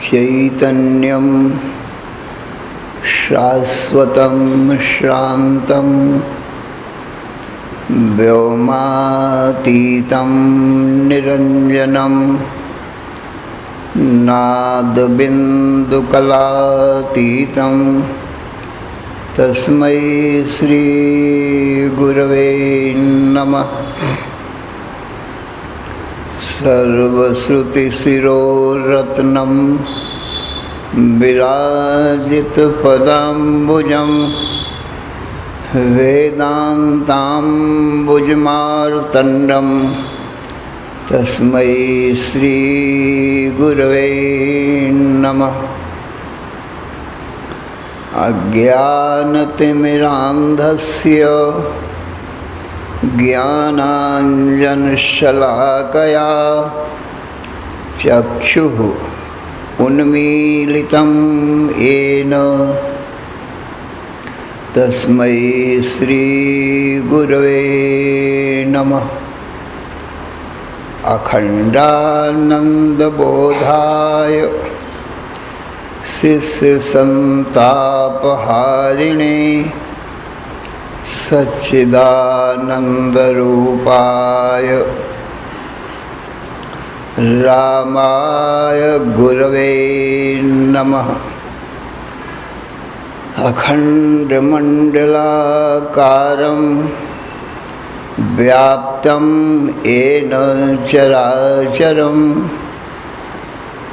चैतन्यं शाश्वतं शान्तं व्योमातीतं निरञ्जनं नादबिन्दुकलातीतं तस्मै श्रीगुरवे नमः। सर्वश्रुतिशिरोरत्नं विराजितपदाम्बुजं वेदान्ताम्बुजमार्तण्डं तस्मै श्रीगुरवे नमः। अज्ञानतिमिरान्धस्य ज्ञानाञ्जनशलाकया चक्षुः उन्मीलितं येन तस्मै श्रीगुरवे नमः। अखण्डानन्दबोधाय शिष्यसन्तापहारिणे सच्चिदानन्दरूपाय रामाय गुरवे नमः। अखण्डमण्डलाकारं व्याप्तं येन चराचरं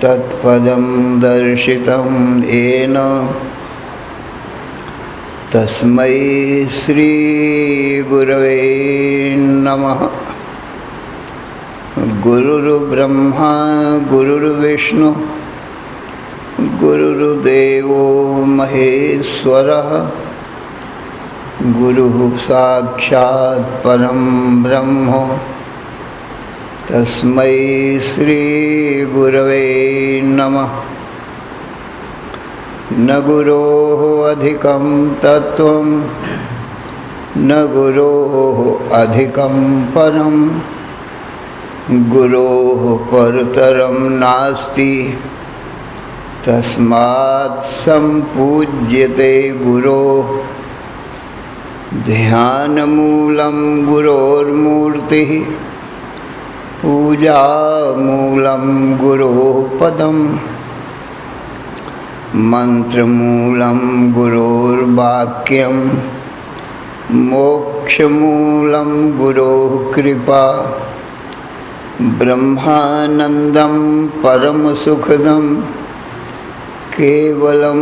तत्पदं दर्शितं येन तस्मै श्रीगुरवे नमः। गुरुर्ब्रह्मा गुरुर्विष्णु गुरुर्देवो महेश्वरः गुरुः साक्षात् परं ब्रह्म तस्मै श्रीगुरवे नमः। न गुरोः अधिकं तत्त्वं न गुरोः अधिकं परं गुरोः परतरं नास्ति तस्मात् सम्पूज्यते गुरोः। ध्यानमूलं गुरोर्मूर्तिः पूजामूलं गुरोः पदम् मंत्रमूलं गुरोर्वाक्यं मोक्षमूलं गुरोः कृपा। ब्रह्मानन्दं परमसुखदं केवलं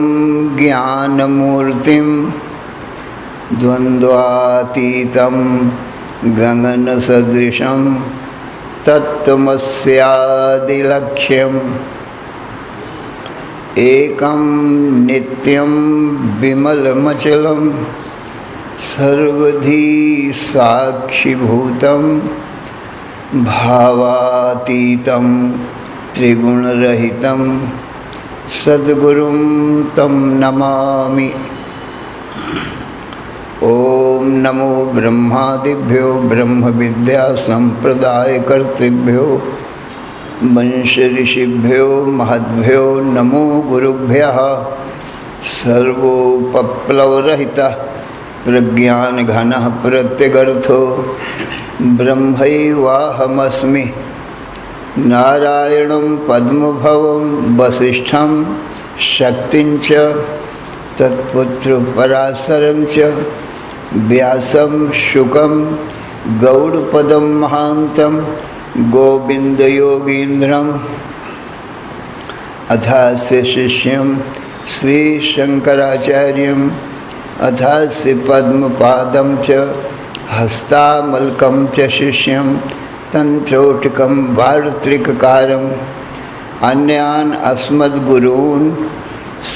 ज्ञानमूर्तिं द्वन्द्वातीतं गगनसदृशं तत्त्वमस्यादिलक्ष्यम्। एकं नित्यं विमलमचलं सर्वधी साक्षिभूतं भावातीतं त्रिगुणरहितं सद्गुरुं तं नमामि। ओम नमो ब्रह्मादिभ्यो ब्रह्मविद्या संप्रदायकर्तृभ्यो वंश ऋषिभ्यो महद्भ्यो नमो गुरुभ्यः। सर्वोपप्लवरहितः प्रज्ञानघनः प्रत्यगर्थो ब्रह्मैवाहमस्मि। नारायणं पद्मभवं वसिष्ठं शक्तिं च तत्पुत्रपराशरं च व्यासं शुकं गौडपदं महान्तं गोविन्दयोगीन्द्रम् अथास्य शिष्यं श्रीशंकराचार्यम् अथास्य पद्मपादं च हस्तामलकं च शिष्यं तन्त्रोटकं वार्त्रिककारम् अन्यान् अस्मद्गुरून्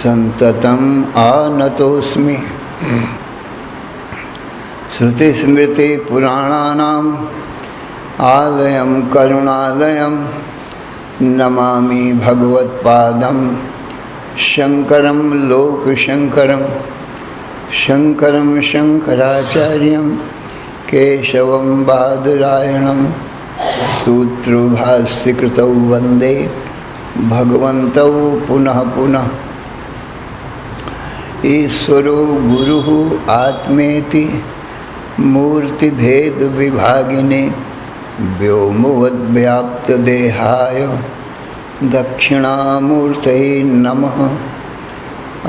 सन्ततम् आनतोऽस्मि। श्रुतिस्मृतिपुराणानाम् आलयं करुणालयं नमामि भगवत्पादं शङ्करं लोकशङ्करं शङ्करं शङ्कराचार्यं केशवं बादरायणं सूत्रभाष्यकृतौ वन्दे भगवन्तौ पुनः पुनः ईश्वरो गुरुः आत्मेति मूर्तिभेद विभागिने व्योमवद्व्याप्तदेहाय दक्षिणामूर्तये नमः।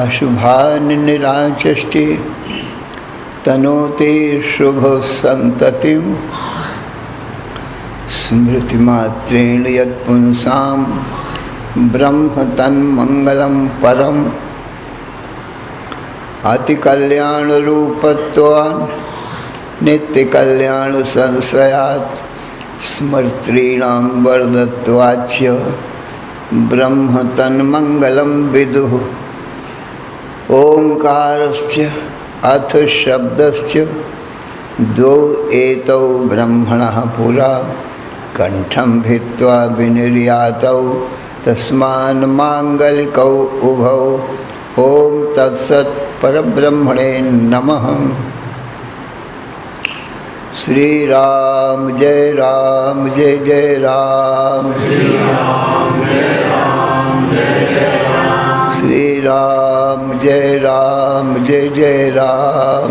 अशुभान् निराचष्टे तनोते शुभसन्ततिं स्मृतिमात्रेण यत्पुंसां ब्रह्म तन्मङ्गलं परम्। अतिकल्याणरूपत्वान् नित्यकल्याणसंशयात् स्मर्तॄणां वरदत्वाच्च ब्रह्म तन्मङ्गलं विदुः। ओंकारस्य अथ शब्दस्य द्वौ एतौ ब्रह्मणः पुरा कंठं भित्त्वा विनिर्यातौ तस्मान् मांगलिकौ उभौ। ओम तत्सत् परब्रह्मणे नमः। श्री राम जय जय राम। श्री राम जय जय राम। श्री राम जय जय राम।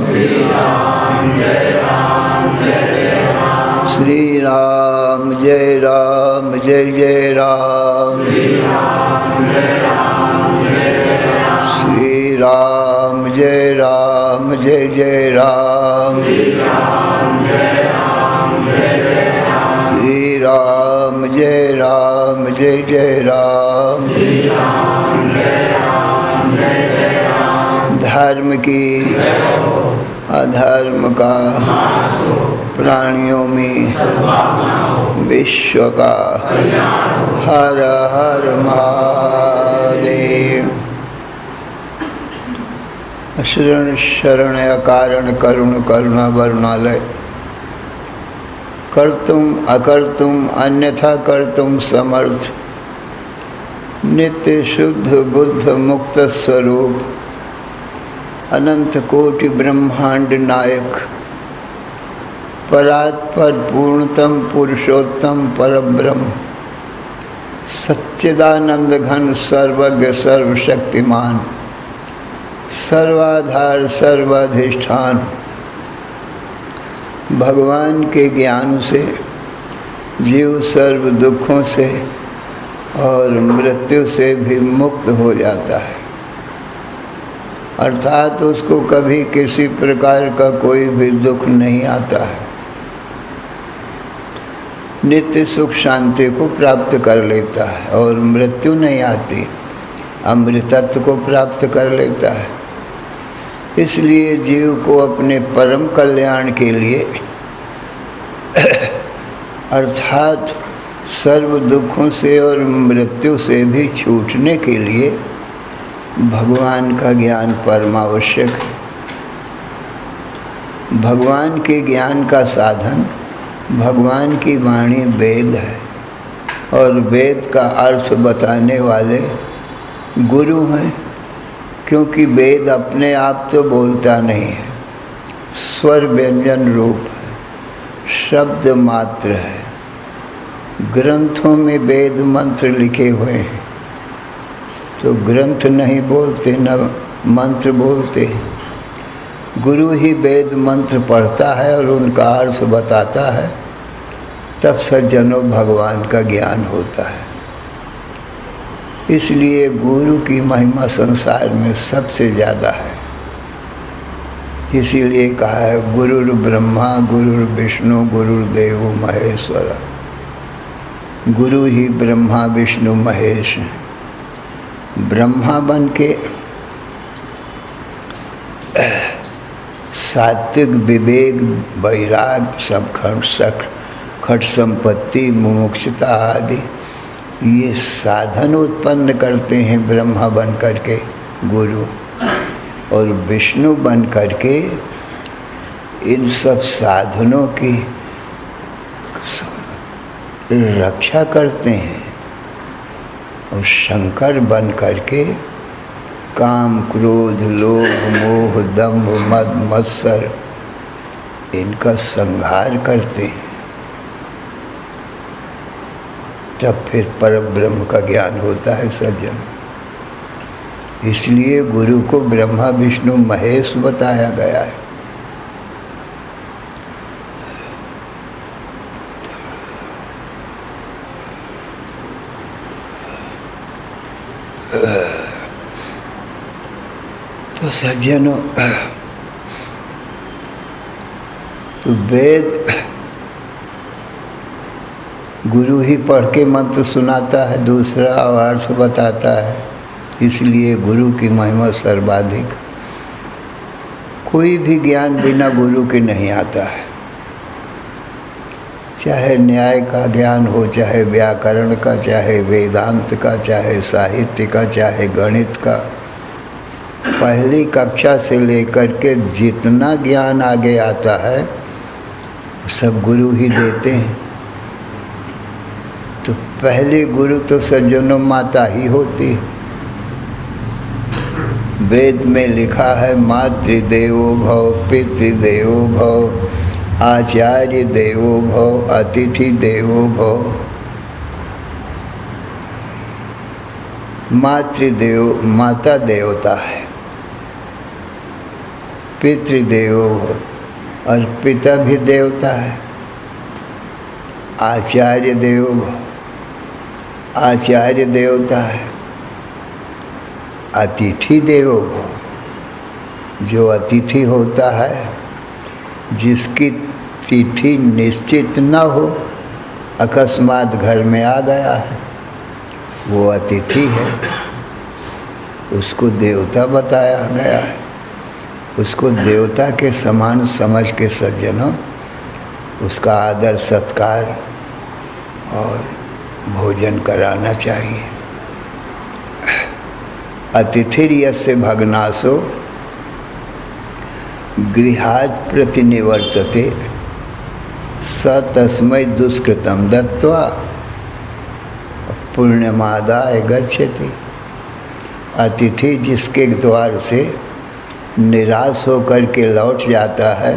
श्री राम जय जय राम। श्री राम जय जय राम। धर्म की अधर्म का प्राणियों में विश्व का हर हर महादेव। शरण शरण अकारण करुण करुणा वरुणालय। कर्तुम अकर्तुम अन्यथा कर्तुम समर्थ नित्य शुद्ध बुद्ध मुक्त स्वरूप अनंत कोटि ब्रह्मांड नायक परात्पर पूर्णतम पुरुषोत्तम परब्रह्म सच्चिदानंद घन सर्वज्ञ सर्वशक्तिमान सर्वाधार सर्वाधिष्ठान भगवान के ज्ञान से जीव सर्व दुखों से और मृत्यु से भी मुक्त हो जाता है, अर्थात उसको कभी किसी प्रकार का कोई भी दुख नहीं आता है। नित्य सुख शांति को प्राप्त कर लेता है और मृत्यु नहीं आती, अमृतत्व को प्राप्त कर लेता है। इसलिए जीव को अपने परम कल्याण के लिए अर्थात सर्व दुखों से और मृत्यु से भी छूटने के लिए भगवान का ज्ञान परमावश्यक है। भगवान के ज्ञान का साधन भगवान की वाणी वेद है और वेद का अर्थ बताने वाले गुरु हैं, क्योंकि वेद अपने आप तो बोलता नहीं है, स्वर व्यंजन रूप है, शब्द मात्र है। ग्रंथों में वेद मंत्र लिखे हुए हैं, तो ग्रंथ नहीं बोलते न मंत्र बोलते। गुरु ही वेद मंत्र पढ़ता है और उनका अर्थ बताता है, तब सज्जनों भगवान का ज्ञान होता है। इसलिए गुरु की महिमा संसार में सबसे ज़्यादा है। इसीलिए कहा है गुरुर् ब्रह्मा गुरुर् विष्णु गुरुर्देव महेश्वर। गुरु ही ब्रह्मा विष्णु महेश है। ब्रह्मा बन के सात्विक विवेक वैराग सब खट संपत्ति मुमुक्षुता आदि ये साधन उत्पन्न करते हैं ब्रह्मा बन करके गुरु, और विष्णु बन करके इन सब साधनों की रक्षा करते हैं, और शंकर बन करके काम क्रोध लोभ मोह दंभ मद मत्सर इनका संहार करते हैं। तब फिर परम ब्रह्म का ज्ञान होता है सज्जन। इसलिए गुरु को ब्रह्मा विष्णु महेश बताया गया है। तो सज्जनों, तो वेद गुरु ही पढ़ के मंत्र सुनाता है, दूसरा अर्थ बताता है। इसलिए गुरु की महिमा सर्वाधिक। कोई भी ज्ञान बिना गुरु के नहीं आता है। चाहे न्याय का ज्ञान हो, चाहे व्याकरण का, चाहे वेदांत का, चाहे साहित्य का, चाहे गणित का, पहली कक्षा से लेकर के जितना ज्ञान आगे आता है सब गुरु ही देते हैं। तो पहले गुरु तो सज्जनों माता ही होती है। वेद में लिखा है मातृदेवो भव, पितृदेवो भव, आचार्य देवो भव, अतिथि देवो भव। मातृदेव माता देवता है, पितृदेवो भव और पिता भी देवता है। आचार्य देवो भव, आचार्य देवता है। अतिथि देवो भव, जो अतिथि होता है, जिसकी तिथि निश्चित न हो, अकस्मात घर में आ गया है, वो अतिथि है, उसको देवता बताया गया है। उसको देवता के समान समझ के सज्जनों उसका आदर सत्कार और भोजन कराना चाहिए। अतिथिर्यस्य भग्नासो गृहात् प्रतिनिवर्तते स तस्मै दुष्कृतं दत्त्वा पुण्यमादाय गच्छति। अतिथि जिसके द्वार से निराश होकर के लौट जाता है,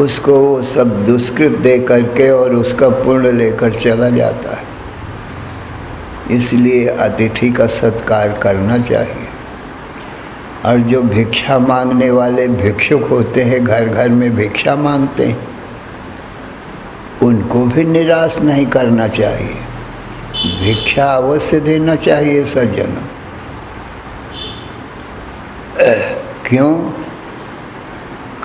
उसको वो सब दुष्कृत दे करके और उसका पुण्य लेकर चला जाता है। इसलिए अतिथि का सत्कार करना चाहिए। और जो भिक्षा मांगने वाले भिक्षुक होते हैं, घर घर में भिक्षा मांगते हैं, उनको भी निराश नहीं करना चाहिए। भिक्षा अवश्य देना चाहिए सज्जनों। क्यों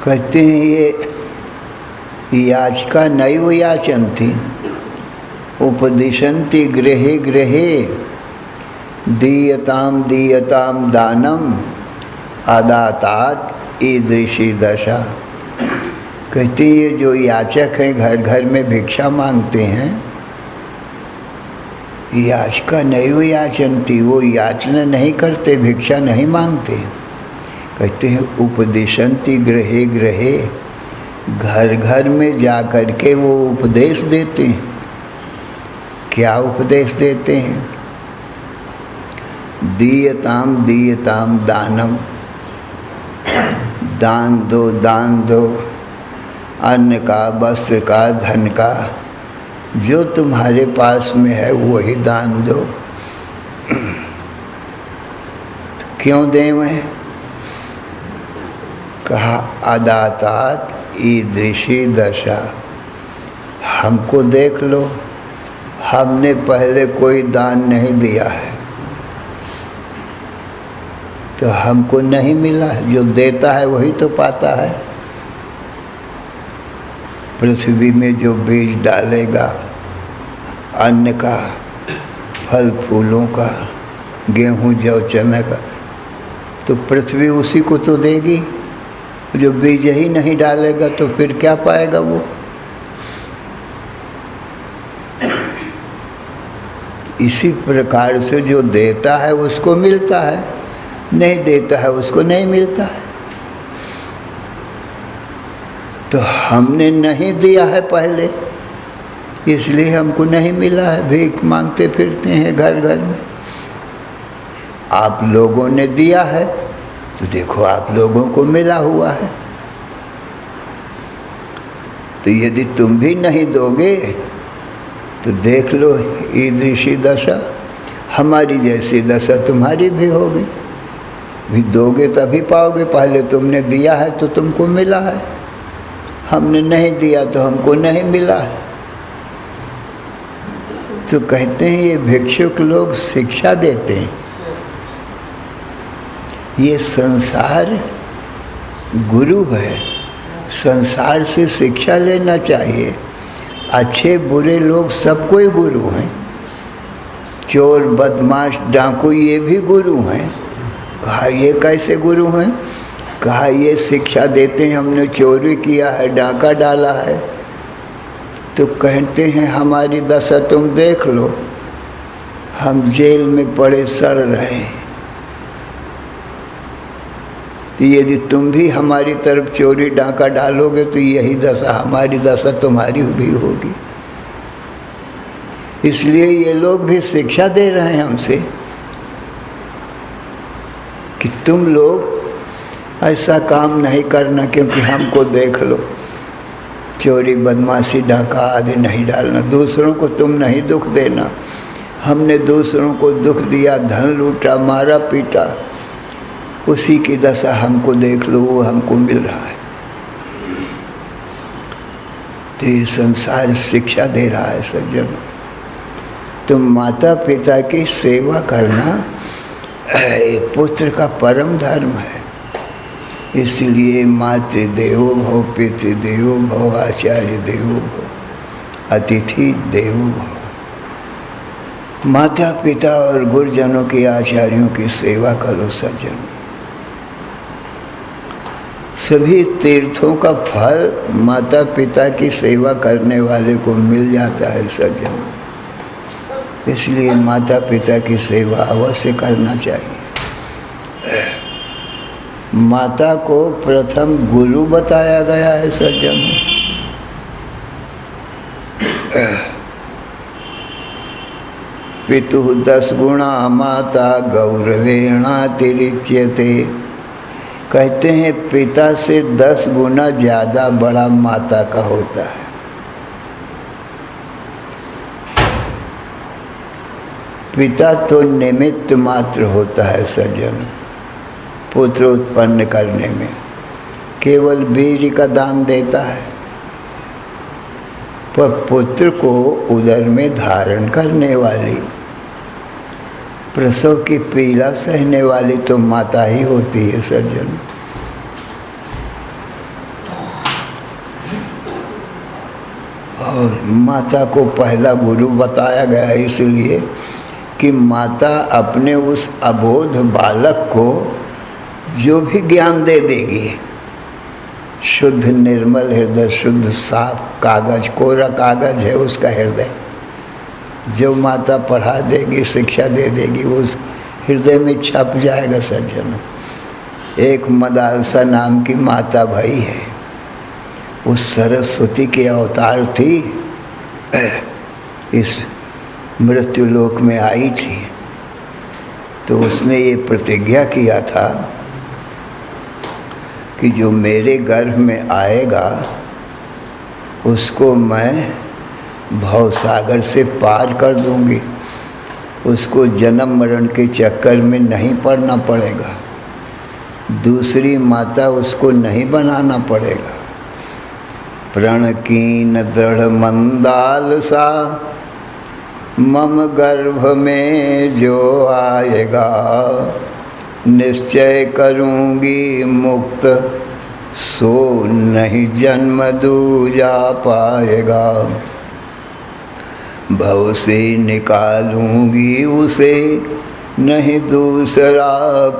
कहते हैं? ये याचिका नैव याचन्ति उपदिशन्ति गृहे गृहे दीयताम दीयताम दानम आदातात ईदृशी दशा। कहते हैं ये जो याचक हैं, घर घर में भिक्षा मांगते हैं, याचिका नैव याचन्ति, वो याचना नहीं करते, भिक्षा नहीं मांगते। कहते हैं उपदिशन्ति गृहे गृहे, घर घर में जा कर के वो उपदेश देते हैं। क्या उपदेश देते हैं? दीयताम दीयताम दानम, दान दो दान दो, अन्न का, वस्त्र का, धन का, जो तुम्हारे पास में है वही दान दो। क्यों दें? वह कहा अदातात ईदृशी दशा। हमको देख लो, हमने पहले कोई दान नहीं दिया है तो हमको नहीं मिला है। जो देता है वही तो पाता है। पृथ्वी में जो बीज डालेगा अन्न का, फल फूलों का, गेहूं जौ चना का, तो पृथ्वी उसी को तो देगी। जो बीज ही नहीं डालेगा तो फिर क्या पाएगा वो? इसी प्रकार से जो देता है उसको मिलता है, नहीं देता है उसको नहीं मिलता है। तो हमने नहीं दिया है पहले, इसलिए हमको नहीं मिला है। भीख मांगते फिरते हैं घर घर में। आप लोगों ने दिया है तो देखो आप लोगों को मिला हुआ है। तो यदि तुम भी नहीं दोगे तो देख लो ईदृशी दशा, हमारी जैसी दशा तुम्हारी भी होगी। भी दोगे तभी पाओगे, पहले तुमने दिया है तो तुमको मिला है, हमने नहीं दिया तो हमको नहीं मिला है। तो कहते हैं ये भिक्षुक लोग शिक्षा देते हैं, ये संसार गुरु है, संसार से शिक्षा लेना चाहिए। अच्छे बुरे लोग सबको ही गुरु हैं, चोर बदमाश डाकू ये भी गुरु हैं। कहा ये कैसे गुरु हैं? कहा ये शिक्षा देते हैं, हमने चोरी किया है, डाका डाला है, तो कहते हैं हमारी दशा तुम देख लो, हम जेल में पड़े सड़ रहे हैं। तो यदि तुम भी हमारी तरफ चोरी डाका डालोगे तो यही दशा, हमारी दशा तुम्हारी भी होगी। इसलिए ये लोग भी शिक्षा दे रहे हैं हमसे कि तुम लोग ऐसा काम नहीं करना, क्योंकि हमको देख लो, चोरी बदमाशी डाका आदि नहीं डालना, दूसरों को तुम नहीं दुख देना। हमने दूसरों को दुख दिया, धन लूटा, मारा पीटा, उसी की दशा हमको देख लो, वो हमको मिल रहा है। तो ये संसार शिक्षा दे रहा है सज्जन, तुम माता पिता की सेवा करना पुत्र का परम धर्म है। इसलिए मातृदेवो भव, पितृदेवो भव, आचार्य देवो भव, अतिथि देवो भव। माता पिता और गुरुजनों के आचार्यों की सेवा करो सज्जन। सभी तीर्थों का फल माता पिता की सेवा करने वाले को मिल जाता है सज्जन। इसलिए माता पिता की सेवा अवश्य करना चाहिए। माता को प्रथम गुरु बताया गया है सज्जन। पितुः 10 गुणा माता गौरवेणातिरिच्यते। कहते हैं पिता से 10 गुना ज़्यादा बड़ा माता का होता है। पिता तो निमित्त मात्र होता है सज्जन, पुत्र उत्पन्न करने में केवल बीज का दान देता है, पर पुत्र को उदर में धारण करने वाली, प्रसव की पीड़ा सहने वाली तो माता ही होती है सज्जन। और माता को पहला गुरु बताया गया है इसलिए कि माता अपने उस अबोध बालक को जो भी ज्ञान दे देगी, शुद्ध निर्मल हृदय, शुद्ध साफ कागज, कोरा कागज है उसका हृदय, जो माता पढ़ा देगी, शिक्षा दे देगी, उस हृदय में छप जाएगा सज्जन। एक मदालसा नाम की माता भाई है, उस सरस्वती के अवतार थी, इस मृत्यु लोक में आई थी। तो उसने ये प्रतिज्ञा किया था कि जो मेरे गर्भ में आएगा उसको मैं भवसागर से पार कर दूंगी, उसको जन्म मरण के चक्कर में नहीं पड़ना पड़ेगा, दूसरी माता उसको नहीं बनाना पड़ेगा। प्रणकीन दृढ़ मंदाल सा मम गर्भ में जो आएगा, निश्चय करूँगी मुक्त, सो नहीं जन्म दूजा पाएगा। भव से निकालूंगी उसे, नहीं दूसरा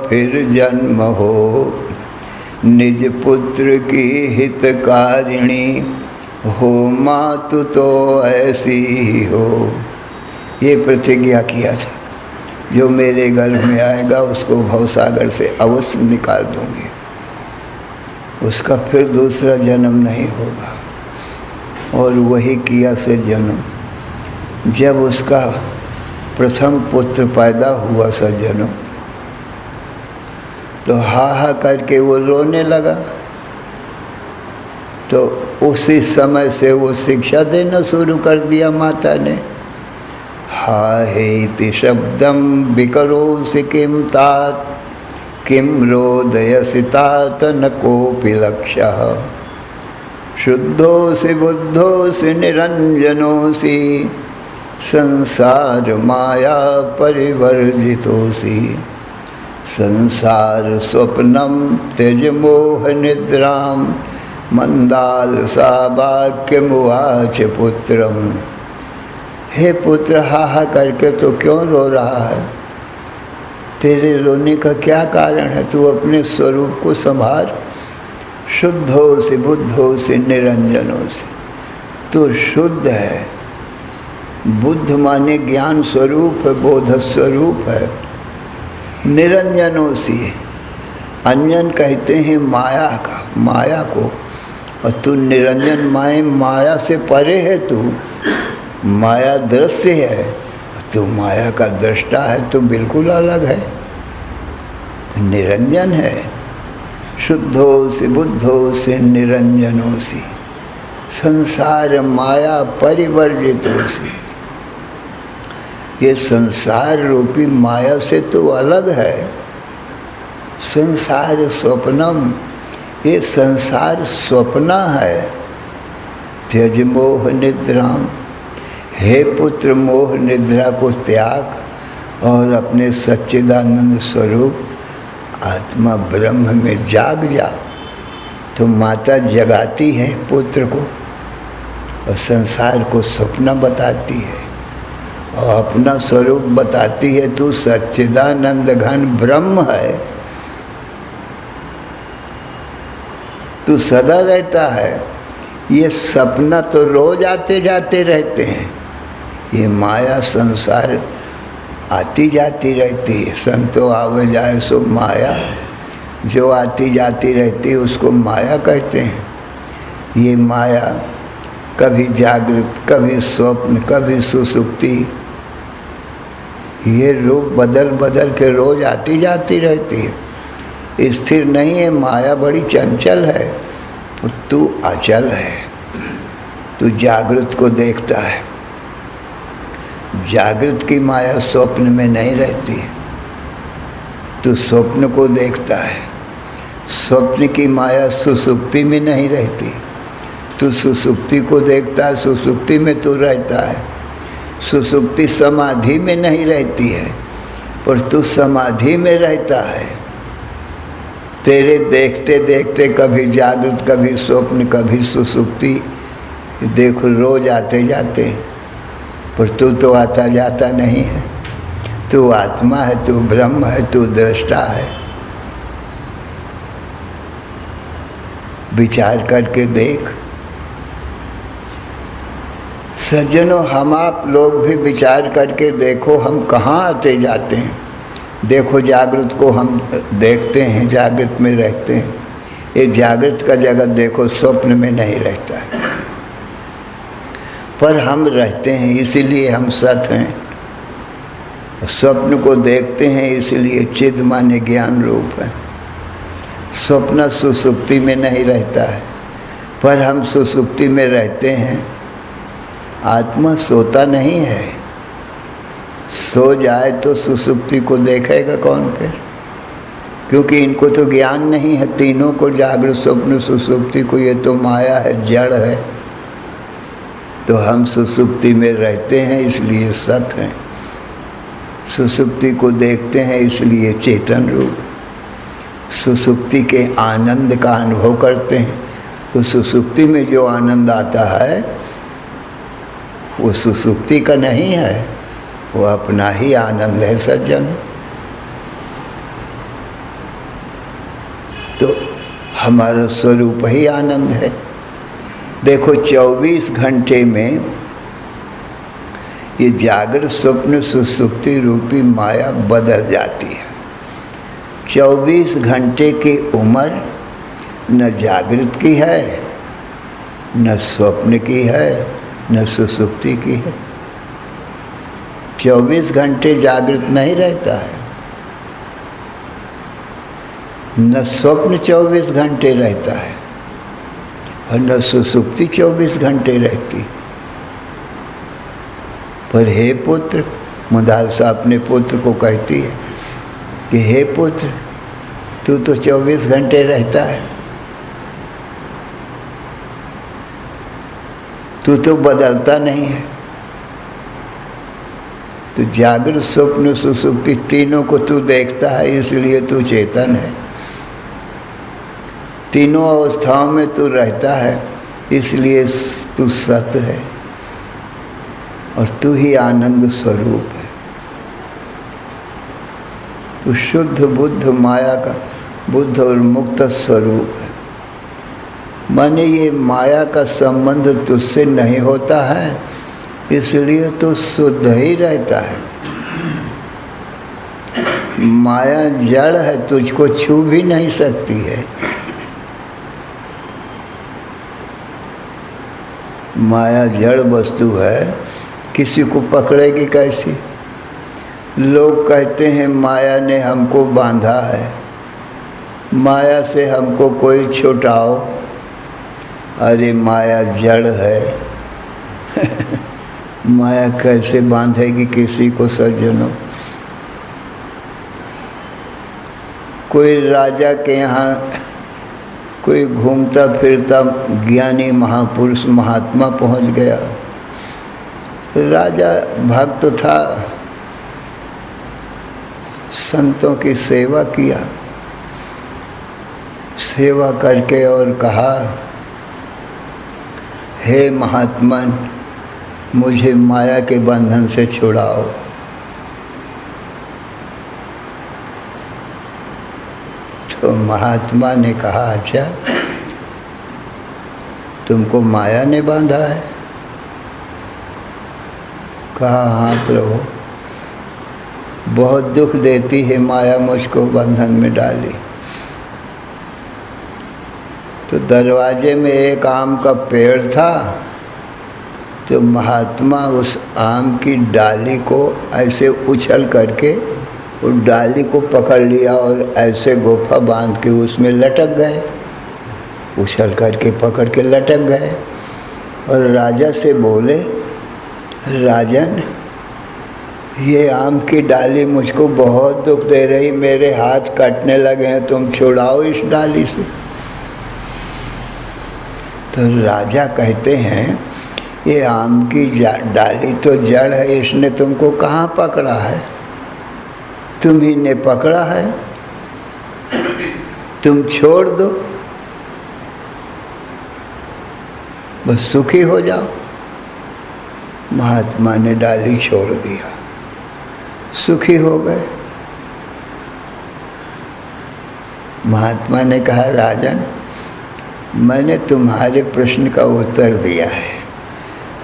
फिर जन्म हो, निज पुत्र की हितकारिणी हो, मातु तो ऐसी ही हो। ये प्रतिज्ञा किया था, जो मेरे गर्भ में आएगा उसको भवसागर से अवश्य निकाल दूंगी, उसका फिर दूसरा जन्म नहीं होगा। और वही किया से जन्म। जब उसका प्रथम पुत्र पैदा हुआ सज्जनों, तो हा हा करके वो रोने लगा। तो उसी समय से वो शिक्षा देना शुरू कर दिया माता ने। हा हेति शब्दम विकरोसि किम तात किम रोदयसि तात न कोपि लक्ष्यः शुद्धोसि बुद्धोसि निरंजनोसि संसार माया परिवर्जितोसि संसार स्वप्नम त्यज मोह निद्राम मंदालसा वाक्यमुवाच पुत्रम। हे पुत्र, हा हा करके तो क्यों रो रहा है? तेरे रोने का क्या कारण है? तू अपने स्वरूप को संभाल। शुद्धो से बुद्धो से निरंजनों से, तो शुद्ध है। बुद्ध माने ज्ञान स्वरूप है, बोध स्वरूप है। निरंजनों से, अंजन कहते हैं माया का, माया को, और तू निरंजन माया से परे है। तू माया दृश्य है, तू माया का दृष्टा है, तो बिल्कुल अलग है, निरंजन है। शुद्धो से बुद्धो से निरंजनों से संसार माया परिवर्जितों से, ये संसार रूपी माया से तो अलग है। संसार स्वप्नम, ये संसार स्वप्न है। त्यज मोह निद्राम, हे पुत्र, मोह निद्रा को त्याग और अपने सच्चिदानंद स्वरूप आत्मा ब्रह्म में जाग जा। तो माता जगाती है पुत्र को और संसार को सपना बताती है और अपना स्वरूप बताती है। तू सच्चिदानंद घन ब्रह्म है, तू सदा रहता है। ये सपना तो रोज आते जाते रहते हैं, ये माया संसार आती जाती रहती है। संतो आवे जाए सो माया, जो आती जाती रहती है उसको माया कहते हैं। ये माया कभी जागृत, कभी स्वप्न, कभी सुसुप्ति, ये रूप बदल बदल के रोज आती जाती रहती है, स्थिर नहीं है। माया बड़ी चंचल है, तू अचल है। तू जागृत को देखता है, जागृत की माया स्वप्न में नहीं रहती। तू स्वप्न को देखता है, स्वप्न की माया सुसुप्ति में नहीं रहती। तू सुसुप्ति को देखता है, सुसुप्ति में तू रहता है। सुसुप्ति समाधि में नहीं रहती है, पर तू समाधि में रहता है। तेरे देखते देखते कभी जागृत, कभी स्वप्न, कभी सुसुप्ति, देखो रोज आते जाते, पर तू तो आता जाता नहीं है। तू आत्मा है, तू ब्रह्म है, तू दृष्टा है। विचार करके देख सज्जनों, हम आप लोग भी विचार करके देखो, हम कहाँ आते जाते हैं। देखो जागृत को हम देखते हैं, जागृत में रहते हैं। ये जागृत का जगत देखो स्वप्न में नहीं रहता है, पर हम रहते हैं, इसीलिए हम सत हैं। स्वप्न को देखते हैं, इसलिए चिद माने ज्ञान रूप है। स्वप्न सुसुप्ति में नहीं रहता है, पर हम सुसुप्ति में रहते हैं। आत्मा सोता नहीं है, सो जाए तो सुसुप्ति को देखेगा कौन फिर? क्योंकि इनको तो ज्ञान नहीं है, तीनों को, जागृत स्वप्न सुसुप्ति को। ये तो माया है, जड़ है। तो हम सुसुप्ति में रहते हैं, इसलिए सत हैं। सुसुप्ति को देखते हैं, इसलिए चेतन रूप। सुसुप्ति के आनंद का अनुभव करते हैं, तो सुसुप्ति में जो आनंद आता है वो सुसुप्ति का नहीं है, वो अपना ही आनंद है सज्जन। तो हमारा स्वरूप ही आनंद है। देखो 24 घंटे में ये जागृत स्वप्न सुसुप्ति रूपी माया बदल जाती है। 24 घंटे की उम्र न जागृत की है, न स्वप्न की है, न सुसुप्ति की है। 24 घंटे जागृत नहीं रहता है, न स्वप्न 24 घंटे रहता है, और न सुसुप्ति 24 घंटे रहती। पर हे पुत्र, मुदालसा अपने पुत्र को कहती है कि हे पुत्र, तू तो 24 घंटे रहता है, तू तो बदलता नहीं है। तो जागृत स्वप्न सुसुप्ति तीनों को तू देखता है, इसलिए तू चेतन है। तीनों अवस्थाओं में तू रहता है, इसलिए तू सत है और तू ही आनंद स्वरूप है। तू शुद्ध बुद्ध माया का बुद्ध और मुक्त स्वरूप है। माने ये माया का संबंध तुझसे नहीं होता है, इसलिए तो शुद्ध ही रहता है। माया जड़ है, तुझको छू भी नहीं सकती है। माया जड़ वस्तु है, किसी को पकड़ेगी कैसी? लोग कहते हैं माया ने हमको बांधा है, माया से हमको कोई छुटाओ। अरे माया जड़ है माया कैसे बांधेगी किसी को सज्जनों? कोई राजा के यहाँ कोई घूमता फिरता ज्ञानी महापुरुष महात्मा पहुँच गया। राजा भक्त था, संतों की सेवा किया, सेवा करके और कहा, हे महात्मन, मुझे माया के बंधन से छुड़ाओ। तो महात्मा ने कहा, अच्छा तुमको माया ने बांधा है? कहा, हाँ प्रभु, बहुत दुख देती है माया, मुझको बंधन में डाली। तो दरवाजे में एक आम का पेड़ था, तो महात्मा उस आम की डाली को ऐसे उछल करके उस डाली को पकड़ लिया और ऐसे गोफा बांध के उसमें लटक गए। उछल करके पकड़ के लटक गए और राजा से बोले, राजन, ये आम की डाली मुझको बहुत दुख दे रही, मेरे हाथ कटने लगे हैं, तुम छुड़ाओ इस डाली से। तो राजा कहते हैं, ये आम की डाली तो जड़ है, इसने तुमको कहाँ पकड़ा है? तुम ही ने पकड़ा है, तुम छोड़ दो, बस सुखी हो जाओ। महात्मा ने डाली छोड़ दिया, सुखी हो गए। महात्मा ने कहा, राजन, मैंने तुम्हारे प्रश्न का उत्तर दिया है।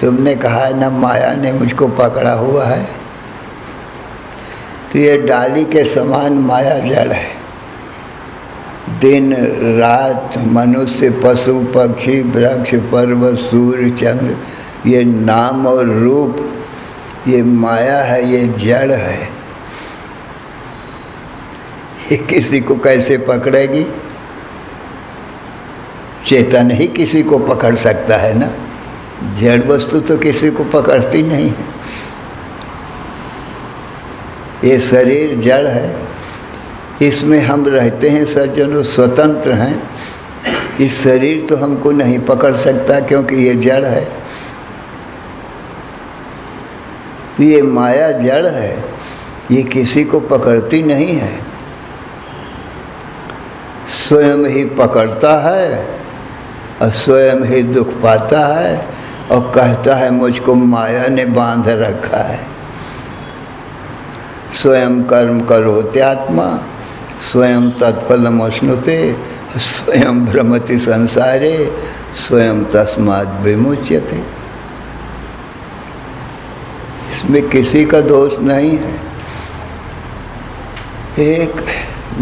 तुमने कहा ना माया ने मुझको पकड़ा हुआ है, तो ये डाली के समान माया जड़ है। दिन रात, मनुष्य, पशु, पक्षी, वृक्ष, पर्वत, सूर्य, चंद्र, ये नाम और रूप, ये माया है, ये जड़ है। ये किसी को कैसे पकड़ेगी? चेतन ही किसी को पकड़ सकता है ना, जड़ वस्तु तो किसी को पकड़ती नहीं है। ये शरीर जड़ है, इसमें हम रहते हैं सज्जनों, स्वतंत्र हैं। इस शरीर तो हमको नहीं पकड़ सकता क्योंकि ये जड़ है। ये माया जड़ है, ये किसी को पकड़ती नहीं है, स्वयं ही पकड़ता है और स्वयं ही दुख पाता है और कहता है मुझको माया ने बांध रखा है। स्वयं कर्म करोति आत्मा, स्वयं तत्फलम अश्नुते, स्वयं भ्रमति संसारे, स्वयं तस्माद् विमुच्यते। इसमें किसी का दोष नहीं है। एक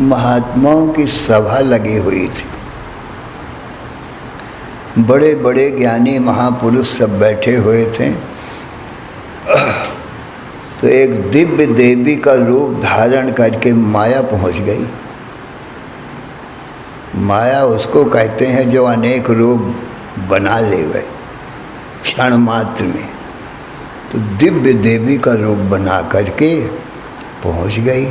महात्माओं की सभा लगी हुई थी, बड़े बड़े ज्ञानी महापुरुष सब बैठे हुए थे। तो एक दिव्य देवी का रूप धारण करके माया पहुंच गई। माया उसको कहते हैं जो अनेक रूप बना ले गए क्षण मात्र में। तो दिव्य देवी का रूप बना करके पहुंच गई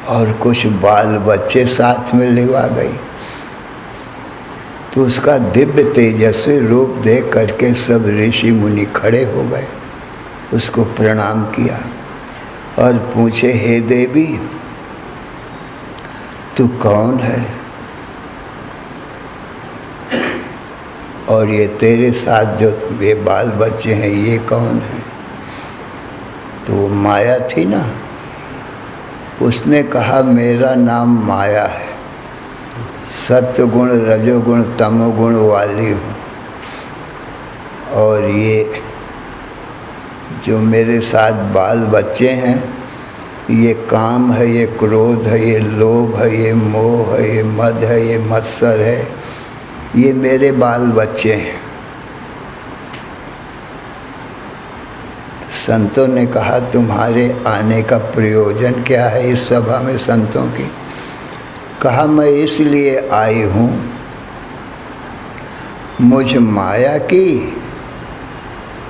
और कुछ बाल बच्चे साथ में लेवा गई। तो उसका दिव्य तेजस्वी रूप देख करके सब ऋषि मुनि खड़े हो गए, उसको प्रणाम किया और पूछे, हे देवी तू कौन है और ये तेरे साथ जो ये बाल बच्चे हैं ये कौन है? तो वो माया थी ना, उसने कहा मेरा नाम माया है, सत्य गुण रजोगुण तमोगुण वाली हूँ और ये जो मेरे साथ बाल बच्चे हैं ये काम है, ये क्रोध है, ये लोभ है, ये मोह है, ये मद है, ये मत्सर है, ये मेरे बाल बच्चे हैं। संतों ने कहा तुम्हारे आने का प्रयोजन क्या है इस सभा में संतों की? कहा मैं इसलिए आई हूँ, मुझ माया की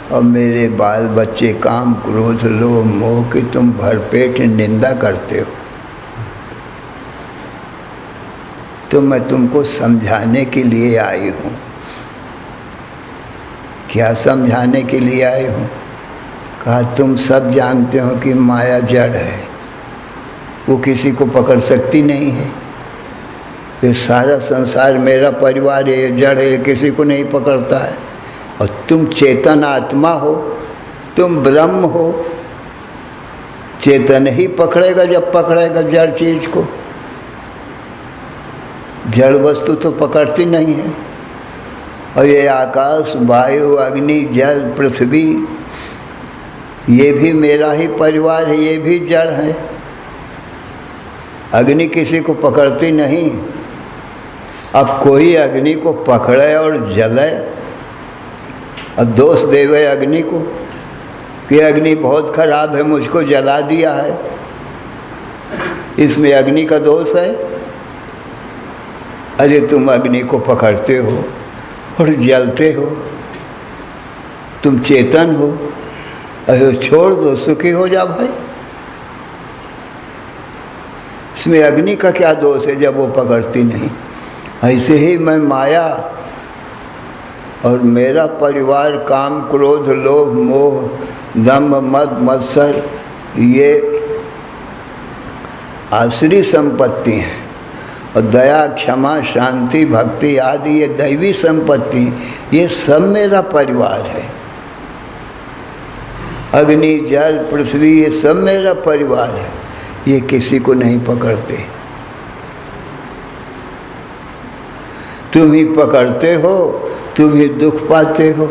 और मेरे बाल बच्चे काम क्रोध लोभ मोह की तुम भरपेट निंदा करते हो, तो मैं तुमको समझाने के लिए आई हूँ। क्या समझाने के लिए आई हूँ? कहा तुम सब जानते हो कि माया जड़ है, वो किसी को पकड़ सकती नहीं है। ये सारा संसार मेरा परिवार है, ये जड़ है, किसी को नहीं पकड़ता है। और तुम चेतन आत्मा हो, तुम ब्रह्म हो, चेतन ही पकड़ेगा जब पकड़ेगा जड़ चीज को, जड़ वस्तु तो पकड़ती नहीं है। और ये आकाश वायु अग्नि जल पृथ्वी ये भी मेरा ही परिवार है, ये भी जड़ है। अग्नि किसी को पकड़ती नहीं। अब कोई अग्नि को पकड़े और जले और दोष देवे अग्नि को कि अग्नि बहुत खराब है, मुझको जला दिया है, इसमें अग्नि का दोष है। अरे तुम अग्नि को पकड़ते हो और जलते हो, तुम चेतन हो, अरे छोड़ दो, सुखी हो जा भाई। इसमें अग्नि का क्या दोष है जब वो पकड़ती नहीं? ऐसे ही मैं माया और मेरा परिवार काम क्रोध लोभ मोह दंभ मद मत्सर ये आश्री संपत्ति है, और दया क्षमा शांति भक्ति आदि ये दैवी संपत्ति, ये सब मेरा परिवार है। अग्नि जल पृथ्वी ये सब मेरा परिवार है, ये किसी को नहीं पकड़ते। तुम ही पकड़ते हो, तुम ही दुख पाते हो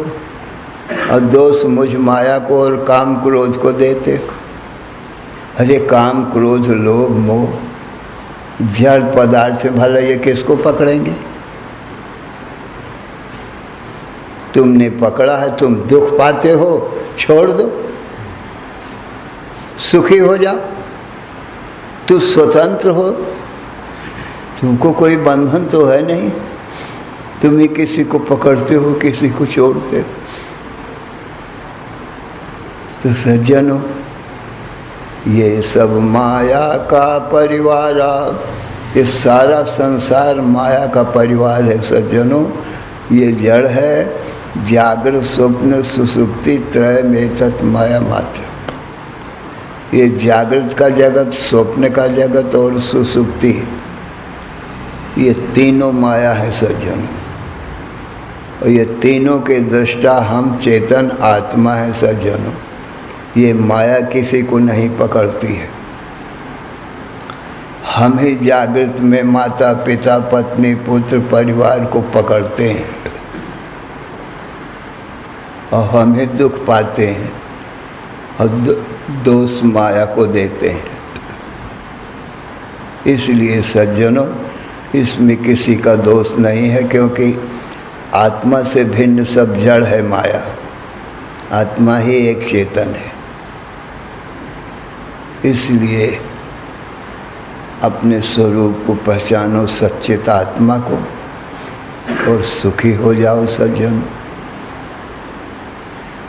और दोष मुझ माया को और काम क्रोध को देते हो। अरे काम क्रोध लोभ मोह जड़ पदार्थ से भला ये किसको पकड़ेंगे? तुमने पकड़ा है, तुम दुख पाते हो, छोड़ दो, सुखी हो जाओ, तू स्वतंत्र हो, तुमको कोई बंधन तो है नहीं, तुम ही किसी को पकड़ते हो, किसी को छोड़ते हो। तो सज्जनों, ये सब माया का परिवार, ये सारा संसार माया का परिवार है सज्जनों। ये जड़ है, जागृत स्वप्न सुसुप्ति त्रय में तत् माया मात्र। ये जागृत का जगत, स्वप्न का जगत और सुसुप्ति, ये तीनों माया है सज्जनों। और ये तीनों के दृष्टा हम चेतन आत्मा है सज्जनों। ये माया किसी को नहीं पकड़ती है। हम ही जागृत में माता पिता पत्नी पुत्र परिवार को पकड़ते हैं और हम ही दुख पाते हैं और दोष माया को देते हैं। इसलिए सज्जनों, इसमें किसी का दोष नहीं है, क्योंकि आत्मा से भिन्न सब जड़ है माया, आत्मा ही एक चेतन है। इसलिए अपने स्वरूप को पहचानो, सच्चित आत्मा को, और सुखी हो जाओ सज्जन।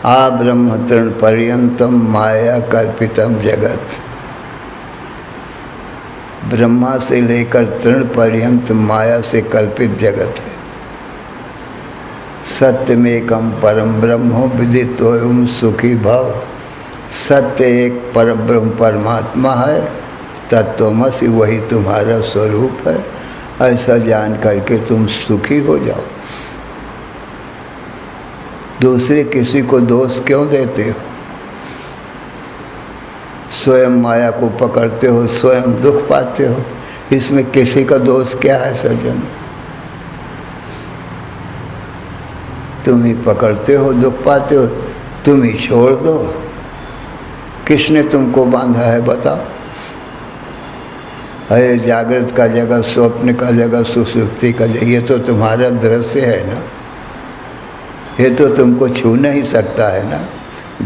आ ब्रह्म तृण पर्यंतम माया कल्पितम जगत। ब्रह्मा से लेकर तृण पर्यंत माया से कल्पित जगत है। सत्यमेकम परम ब्रह्मो विदितोऽयं सुखी भव। सत्य एक परब्रह्म परमात्मा है, तत्वमसि वही तुम्हारा स्वरूप है। ऐसा जान करके तुम सुखी हो जाओ। दूसरे किसी को दोष क्यों देते हो? स्वयं माया को पकड़ते हो, स्वयं दुख पाते हो। इसमें किसी का दोष क्या है सज्जन? तुम ही पकड़ते हो, दुख पाते हो। तुम ही छोड़ दो। किसने तुमको बांधा है बताओ? अरे जागृत का जगह, स्वप्न का जगह, सुसुप्ति का जगह, ये तो तुम्हारा दृश्य है ना। ये तो तुमको छू नहीं सकता है ना।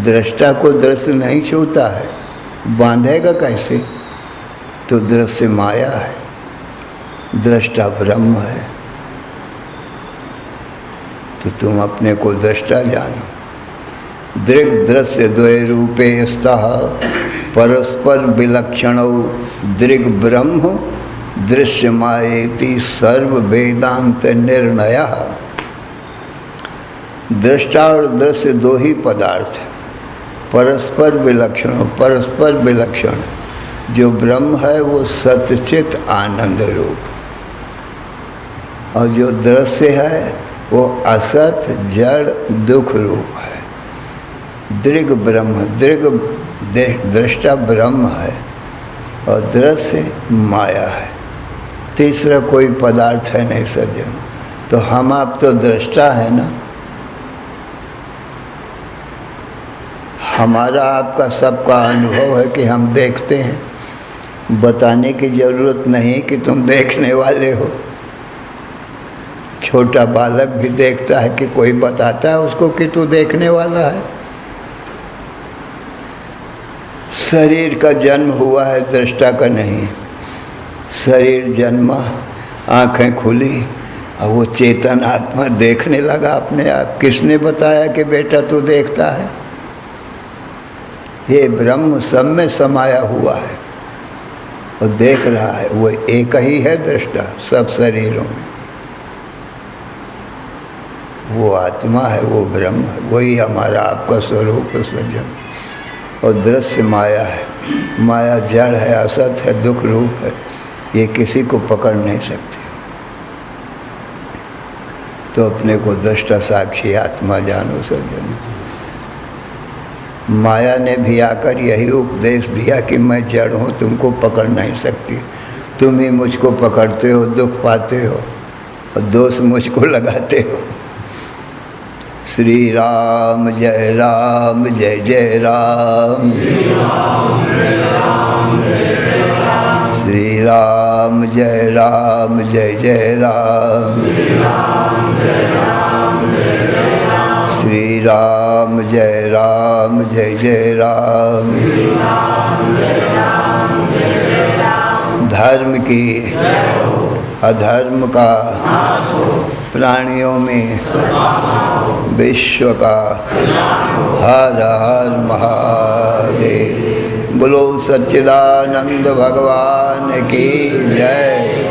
दृष्टा को दृश्य नहीं छूता है, बांधेगा कैसे? तो दृश्य माया है, दृष्टा ब्रह्म है। तो तुम अपने को दृष्टा जानो। दृक् दृश्य द्वय रूपे स्तः परस्पर विलक्षणौ दृग् ब्रह्म दृश्यमायेति सर्व वेदांत निर्णयः। दृष्टा और दृश्य दो ही पदार्थ है, परस्पर विलक्षण। परस्पर विलक्षण जो ब्रह्म है वो सच्चित आनंद रूप, और जो दृश्य है वो असत जड़ दुख रूप है। दृग् ब्रह्म, दृग् दृष्टा ब्रह्म है और दृश्य माया है। तीसरा कोई पदार्थ है नहीं सज्जन। तो हम आप तो दृष्टा है ना। हमारा आपका सबका अनुभव है कि हम देखते हैं। बताने की जरूरत नहीं कि तुम देखने वाले हो। छोटा बालक भी देखता है कि कोई बताता है उसको कि तू देखने वाला है। शरीर का जन्म हुआ है, दृष्टा का नहीं। शरीर जन्मा, आंखें खुली और वो चेतन आत्मा देखने लगा अपने आप। किसने बताया कि बेटा तू देखता है? ये ब्रह्म सब में समाया हुआ है और देख रहा है। वो एक ही है दृष्टा सब शरीरों में। वो आत्मा है, वो ब्रह्म है, वही हमारा आपका स्वरूप है सज्जन। और दृश्य माया है। माया जड़ है, असत है, दुख रूप है। ये किसी को पकड़ नहीं सकती। तो अपने को दृष्टा साक्षी आत्मा जानो सज्जन। माया ने भी आकर यही उपदेश दिया कि मैं जड़ हूँ, तुमको पकड़ नहीं सकती। तुम ही मुझको पकड़ते हो, दुख पाते हो और दोष मुझको लगाते हो। श्री राम जय राम, जय जय राम। श्री राम जय राम, जय जय राम। श्री राम जय राम, जय जय राम। श्री राम जय राम, जय जय राम। धर्म की अधर्म का प्राणियों में विश्व का हर हर महादेव। बोलो सच्चिदानंद भगवान की जय।